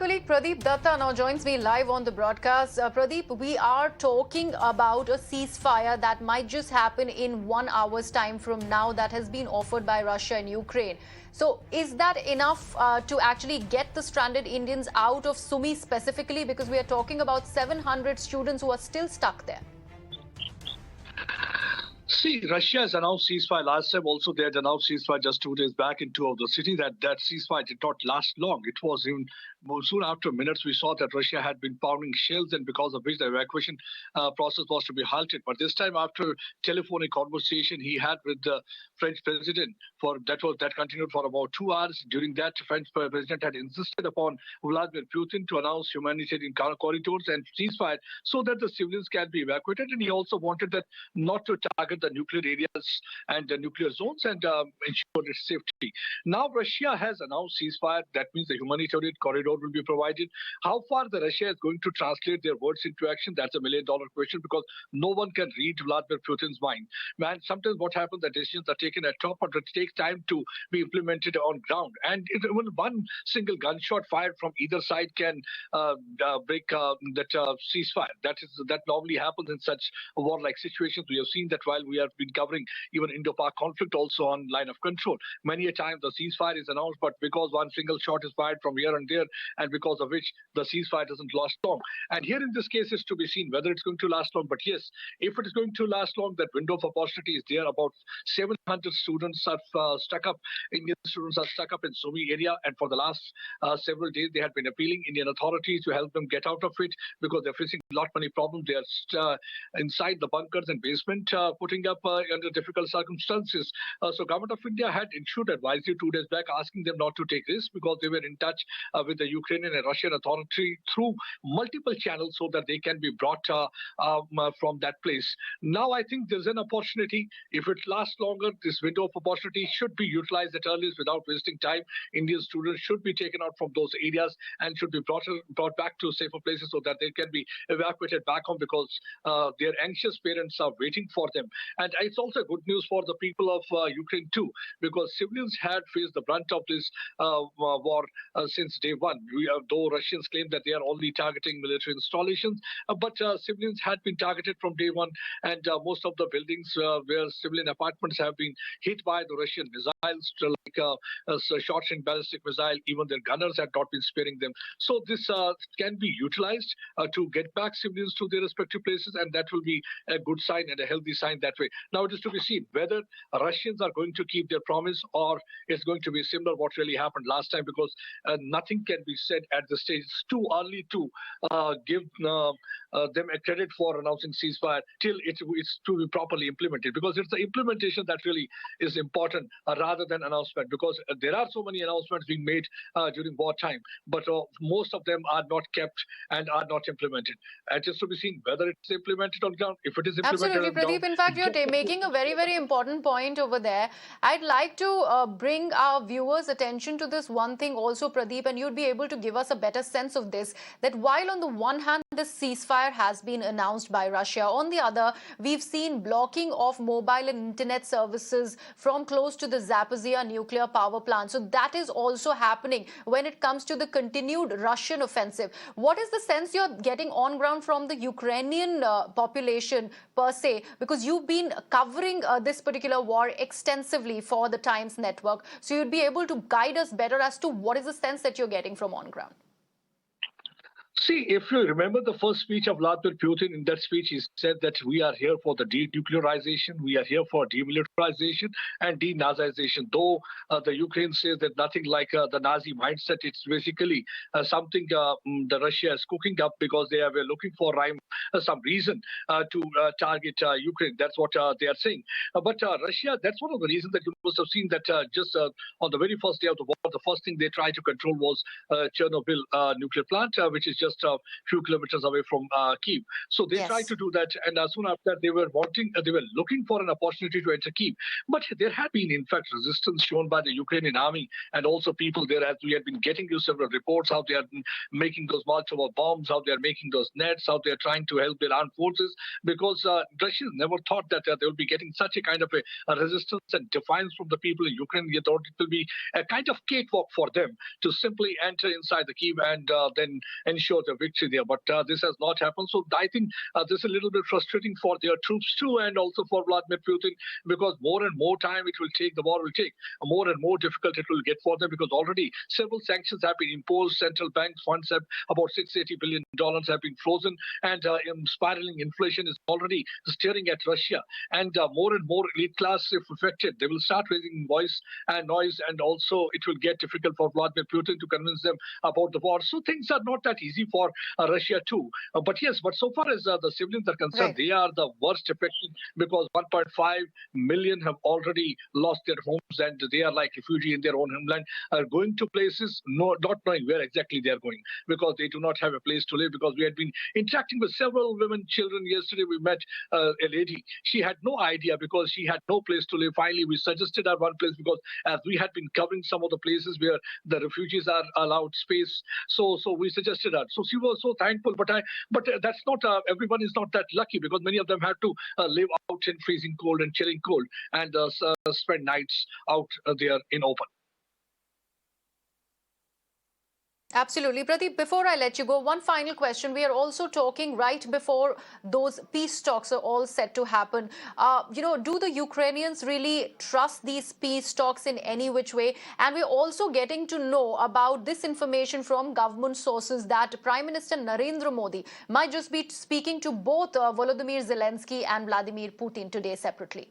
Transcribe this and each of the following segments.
colleague Pradeep Dutta now joins me live on the broadcast. Pradeep, we are talking about a ceasefire that might just happen in 1 hour's time from now that has been offered by Russia and Ukraine. So is that enough to actually get the stranded Indians out of Sumy specifically? Because we are talking about 700 students who are still stuck there. See, Russia has announced ceasefire last time. Also, they had announced ceasefire just 2 days back in two of the cities. That ceasefire did not last long. It was even soon after minutes we saw that Russia had been pounding shells, and because of which the evacuation process was to be halted. But this time, after telephonic conversation he had with the French President, that continued for about 2 hours. During that, French President had insisted upon Vladimir Putin to announce humanitarian corridors and ceasefire so that the civilians can be evacuated. And he also wanted that not to target the nuclear areas and the nuclear zones and ensure its safety. Now Russia has announced ceasefire. That means the humanitarian corridor will be provided. How far the Russia is going to translate their words into action, that's a million-dollar question, because no one can read Vladimir Putin's mind. Man, sometimes what happens, the decisions are taken at top, but it takes time to be implemented on ground. And even one single gunshot fired from either side can break that ceasefire. That normally happens in such war-like situations. We have seen that while we have been covering even Indo-Pak conflict also on line of control. Many a time the ceasefire is announced, but because one single shot is fired from here and there, and because of which the ceasefire doesn't last long. And here in this case is to be seen whether it's going to last long. But yes, if it is going to last long, that window of opportunity is there. About 700 students are stuck up. Indian students are stuck up in Sumy area, and for the last several days they had been appealing Indian authorities to help them get out of it because they're facing a lot many problems. They are inside the bunkers and basement, putting up under difficult circumstances. So government of India had issued advisory 2 days back asking them not to take risks because they were in touch with the Ukrainian and Russian authority through multiple channels so that they can be brought from that place. Now I think there's an opportunity. If it lasts longer, this window of opportunity should be utilized at earliest without wasting time. Indian students should be taken out from those areas and should be brought back to safer places so that they can be evacuated back home because their anxious parents are waiting for them. And it's also good news for the people of Ukraine too, because civilians had faced the brunt of this war since day one. Though Russians claim that they are only targeting military installations, but civilians had been targeted from day one, and most of the buildings where civilian apartments have been hit by the Russian missiles, like short-range ballistic missile. Even their gunners had not been sparing them. So this can be utilized to get back civilians to their respective places, and that will be a good sign and a healthy sign that way. Now it is to be seen whether Russians are going to keep their promise or it's going to be similar what really happened last time, because nothing can be said at this stage. It's too early to give them a credit for announcing ceasefire till it's to be properly implemented, because it's the implementation that really is important rather than announcement, because there are so many announcements being made during wartime, but most of them are not kept and are not implemented. And just to be seen whether it's implemented on ground. If it is implemented Absolutely, Pradeep. In fact, you're making a very, very important point over there. I'd like to bring our viewers' attention to this one thing also, Pradeep, and you'd be able to give us a better sense of this, that while on the one hand, this ceasefire has been announced by Russia, on the other, we've seen blocking of mobile and internet services from close to the Zaporizhzhia nuclear power plant. So that is also happening when it comes to the continued Russian offensive. What is the sense you're getting on ground from the Ukrainian population per se? Because you've been covering this particular war extensively for the Times Network. So you'd be able to guide us better as to what is the sense that you're getting from on ground. See, if you remember the first speech of Vladimir Putin, in that speech he said that we are here for the denuclearization, we are here for demilitarization and denazization. Though the Ukraine says that nothing like the Nazi mindset, it's basically something the Russia is cooking up because they were looking for some reason to target Ukraine. That's what they are saying. But Russia, that's one of the reasons that you must have seen that just on the very first day of the war, the first thing they tried to control was Chernobyl nuclear plant, which is just just a few kilometers away from Kyiv. So they tried Yes. to do that, and as soon after that, they were looking for an opportunity to enter Kyiv. But there had been, in fact, resistance shown by the Ukrainian army and also people there, as we had been getting you several reports how they are making those Molotov bombs, how they are making those nets, how they are trying to help their armed forces, because Russians never thought that they will be getting such a kind of a resistance and defiance from the people in Ukraine. They thought it will be a kind of cakewalk for them to simply enter inside the Kyiv and then ensure the victory there. But this has not happened. So I think this is a little bit frustrating for their troops too, and also for Vladimir Putin, because more and more time it will take, the war will take, more and more difficult it will get for them, because already several sanctions have been imposed. Central bank funds have about $680 billion have been frozen, and spiraling inflation is already staring at Russia. And more and more elite class, if affected, they will start raising voice and noise, and also it will get difficult for Vladimir Putin to convince them about the war. So things are not that easy for Russia too. But yes, but so far as the civilians are concerned, Right. they are the worst affected, because 1.5 million have already lost their homes, and they are like refugees in their own homeland, are going to places not knowing where exactly they are going, because they do not have a place to live. Because we had been interacting with several women, children. Yesterday we met a lady. She had no idea, because she had no place to live. Finally, we suggested her one place, because as we had been covering some of the places where the refugees are allowed space, so we suggested her. So she was so thankful. But that's not everyone is not that lucky, because many of them have to live out in freezing cold and chilling cold, and spend nights out there in open. Absolutely. Pradeep, before I let you go, one final question. We are also talking right before those peace talks are all set to happen. Do the Ukrainians really trust these peace talks in any which way? And we're also getting to know about this information from government sources that Prime Minister Narendra Modi might just be speaking to both Volodymyr Zelensky and Vladimir Putin today separately.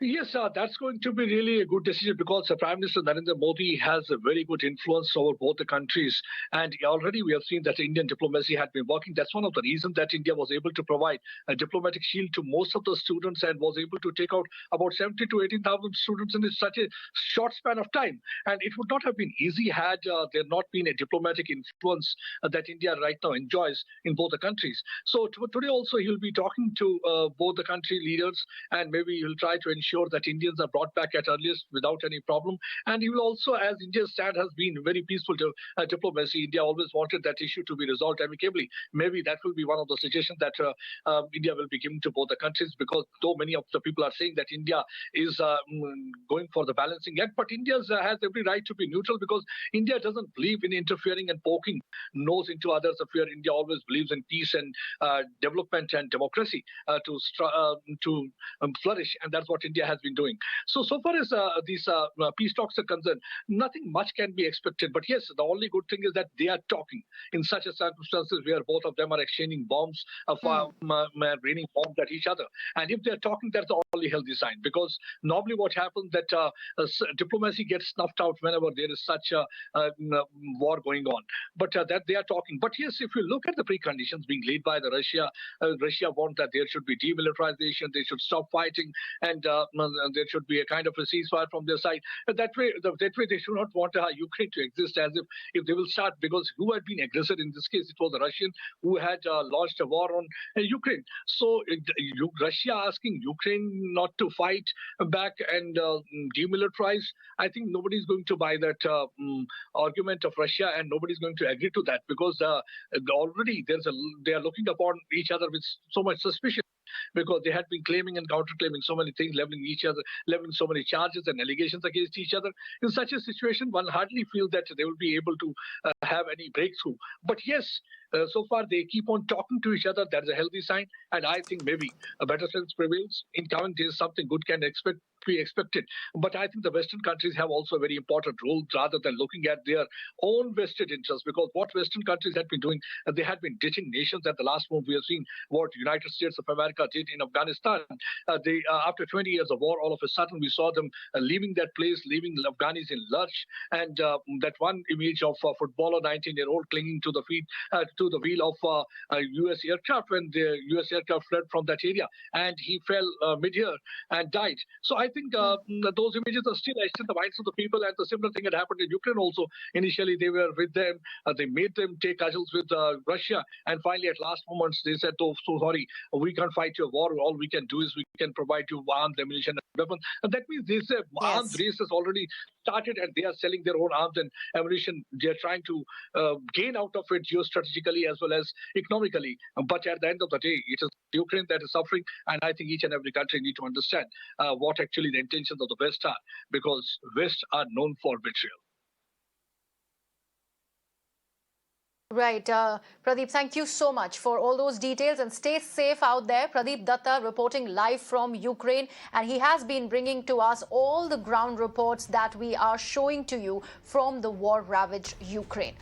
Yes, that's going to be really a good decision, because Prime Minister Narendra Modi has a very good influence over both the countries. And already we have seen that Indian diplomacy had been working. That's one of the reasons that India was able to provide a diplomatic shield to most of the students, and was able to take out about 70 to 18,000 students in such a short span of time. And it would not have been easy had there not been a diplomatic influence that India right now enjoys in both the countries. So today also he'll be talking to both the country leaders, and maybe he'll try to ensure that Indians are brought back at earliest without any problem. And he will also, as India's stand has been very peaceful to diplomacy, India always wanted that issue to be resolved amicably. Maybe that will be one of the suggestions that India will be giving to both the countries, because though many of the people are saying that India is going for the balancing act, but India has every right to be neutral, because India doesn't believe in interfering and poking nose into others' affairs. India always believes in peace and development and democracy to flourish, and that's what India has been doing. So far as these peace talks are concerned, nothing much can be expected. But yes, the only good thing is that they are talking in such a circumstances where both of them are exchanging bombs, raining bombs at each other. And if they're talking, that's the only healthy sign. Because normally what happens that diplomacy gets snuffed out whenever there is such a war going on. But that they are talking. But yes, if you look at the preconditions being laid by the Russia want that there should be demilitarization, they should stop fighting, and there should be a kind of a ceasefire from their side. That way they should not want Ukraine to exist, as if they will start, because who had been aggressor in this case? It was the Russian who had launched a war on Ukraine. So Russia asking Ukraine not to fight back and demilitarize, I think nobody's going to buy that argument of Russia, and nobody's going to agree to that, because already they are looking upon each other with so much suspicion, because they had been claiming and counterclaiming so many things, leveling so many charges and allegations against each other. In such a situation, one hardly feels that they will be able to have any breakthrough. But yes, so far they keep on talking to each other. That's a healthy sign, and I think maybe a better sense prevails. In coming days, something good can be expected. But I think the Western countries have also a very important role, rather than looking at their own vested interests. Because what Western countries had been doing, they had been ditching nations. At the last move, we have seen what United States of America did in Afghanistan. After 20 years of war, all of a sudden we saw them leaving that place, leaving Afghanis in lurch. And that one image of a footballer, 19-year-old, clinging to the wheel of a U.S. aircraft when the U.S. aircraft fled from that area, and he fell mid-air and died. So I think those images are still etched in the minds of the people, and the similar thing had happened in Ukraine also. Initially, they were with them, they made them take cudgels with Russia, and finally, at last moments, they said, "Oh, so sorry, we can't fight your war. All we can do is we can provide you arms, ammunition, and weapons." And that means this arms race has already started, and they are selling their own arms and ammunition. They are trying to gain out of it geostrategically as well as economically. But at the end of the day, it is Ukraine that is suffering, and I think each and every country need to understand what actually the intentions of the West are, because West are known for betrayal. Right. Pradeep, thank you so much for all those details, and stay safe out there. Pradeep Dutta reporting live from Ukraine, and he has been bringing to us all the ground reports that we are showing to you from the war-ravaged Ukraine.